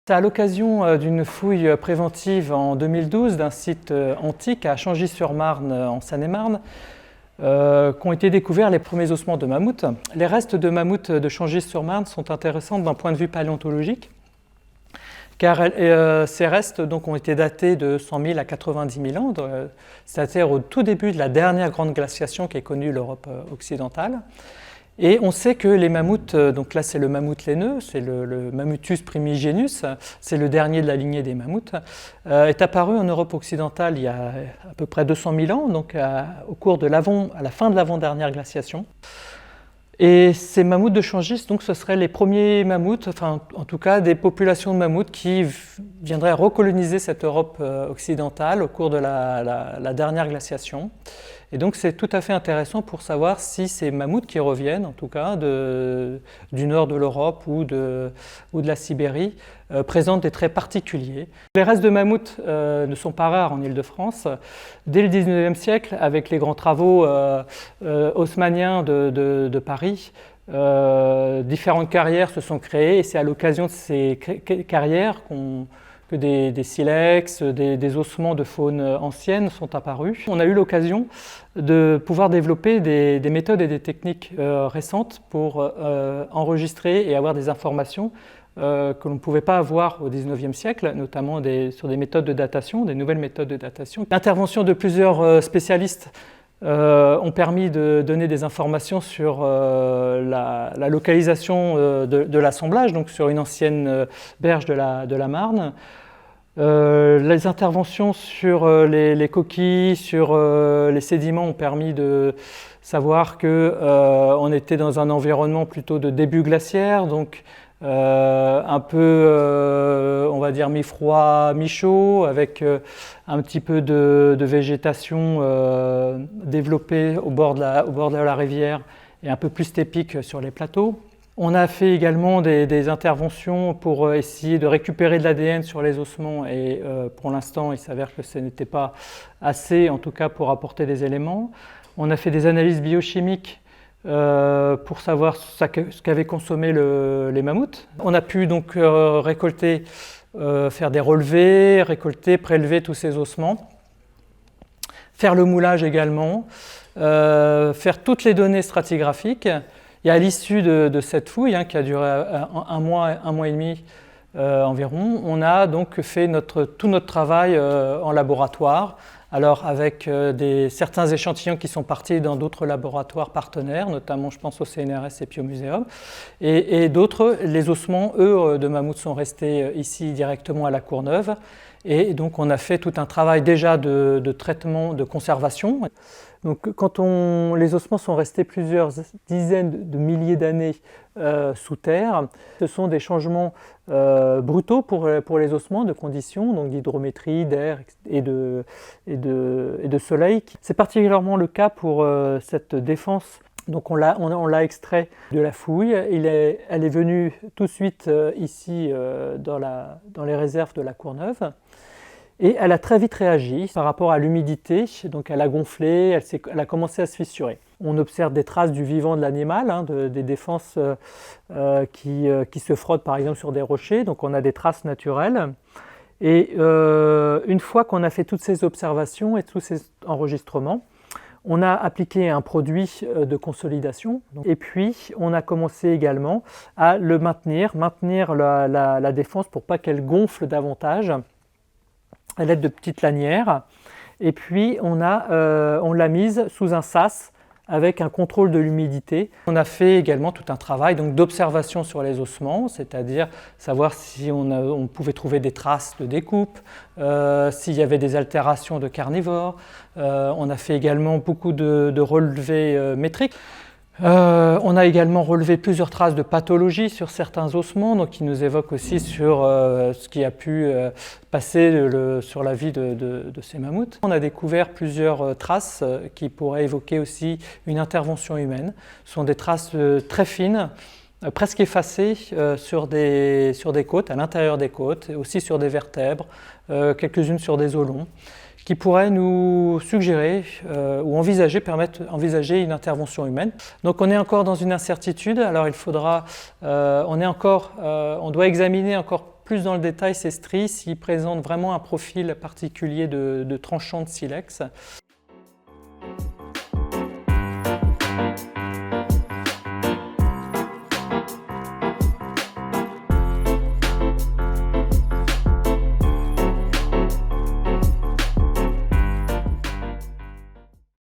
C'est à l'occasion d'une fouille préventive en 2012 d'un site antique à Changy-sur-Marne en Seine-et-Marne qu'ont été découverts les premiers ossements de mammouth. Les restes de mammouth de Changy-sur-Marne sont intéressants d'un point de vue paléontologique car ces restes donc, ont été datés de 100 000 à 90 000 ans, c'est-à-dire au tout début de la dernière grande glaciation qui ait connu l'Europe occidentale. Et on sait que les mammouths, donc là c'est le mammouth laineux, c'est le Mammuthus primigenus, c'est le dernier de la lignée des mammouths, est apparu en Europe occidentale il y a à peu près 200 000 ans, donc au cours de à la fin de l'avant-dernière glaciation. Et ces mammouths de Changy, donc ce seraient les premiers mammouths, enfin en tout cas des populations de mammouths qui viendraient recoloniser cette Europe occidentale au cours de la dernière glaciation. Et donc c'est tout à fait intéressant pour savoir si ces mammouths qui reviennent, en tout cas du nord de l'Europe ou de la Sibérie, présentent des traits particuliers. Les restes de mammouths ne sont pas rares en Île-de-France. Dès le XIXe siècle, avec les grands travaux haussmanniens de Paris, différentes carrières se sont créées et c'est à l'occasion de ces carrières que des silex, des ossements de faune ancienne sont apparus. On a eu l'occasion de pouvoir développer des méthodes et des techniques récentes pour enregistrer et avoir des informations que l'on ne pouvait pas avoir au XIXe siècle, notamment sur des méthodes de datation, des nouvelles méthodes de datation. L'intervention de plusieurs spécialistes ont permis de donner des informations sur la localisation de l'assemblage, donc sur une ancienne berge de la Marne. Les interventions sur les coquilles, sur les sédiments ont permis de savoir qu'on était dans un environnement plutôt de début glaciaire, donc un peu, on va dire, mi-froid, mi-chaud, avec un petit peu de végétation développée au bord de la rivière et un peu plus stépique sur les plateaux. On a fait également des interventions pour essayer de récupérer de l'ADN sur les ossements et pour l'instant il s'avère que ce n'était pas assez, en tout cas pour apporter des éléments. On a fait des analyses biochimiques pour savoir ce qu'avaient consommé les mammouths. On a pu donc récolter, faire des relevés, récolter, prélever tous ces ossements, faire le moulage également, faire toutes les données stratigraphiques. Et à l'issue de cette fouille, qui a duré un mois et demi environ, on a donc fait tout notre travail en laboratoire, alors avec certains échantillons qui sont partis dans d'autres laboratoires partenaires, notamment je pense au CNRS et puis au Muséum, et d'autres, les ossements, eux, de mammouth sont restés ici directement à la Courneuve, et donc on a fait tout un travail déjà de traitement, de conservation. Donc, quand les ossements sont restés plusieurs dizaines de milliers d'années sous terre, ce sont des changements brutaux pour les ossements de conditions, donc d'hydrométrie, d'air et de soleil. C'est particulièrement le cas pour cette défense. Donc on l'a extrait de la fouille, elle est venue tout de suite ici dans les réserves de la Courneuve. Et elle a très vite réagi par rapport à l'humidité, donc elle a gonflé, elle a commencé à se fissurer. On observe des traces du vivant de l'animal, des défenses qui se frottent par exemple sur des rochers, donc on a des traces naturelles. Et une fois qu'on a fait toutes ces observations et tous ces enregistrements, on a appliqué un produit de consolidation et puis on a commencé également à le maintenir la défense pour pas qu'elle gonfle davantage, à l'aide de petites lanières, et puis on l'a mise sous un sas avec un contrôle de l'humidité. On a fait également tout un travail d'observation sur les ossements, c'est-à-dire savoir si on pouvait trouver des traces de découpe, s'il y avait des altérations de carnivores. On a fait également beaucoup de relevés métriques. On a également relevé plusieurs traces de pathologie sur certains ossements, donc qui nous évoquent aussi sur ce qui a pu passer sur la vie de ces mammouths. On a découvert plusieurs traces qui pourraient évoquer aussi une intervention humaine. Ce sont des traces très fines, presque effacées sur des côtes, à l'intérieur des côtes, et aussi sur des vertèbres, quelques-unes sur des os longs, qui pourrait nous suggérer ou envisager une intervention humaine. Donc on est encore dans une incertitude, alors il faudra, on doit examiner encore plus dans le détail ces stries, s'ils présentent vraiment un profil particulier de tranchant de silex.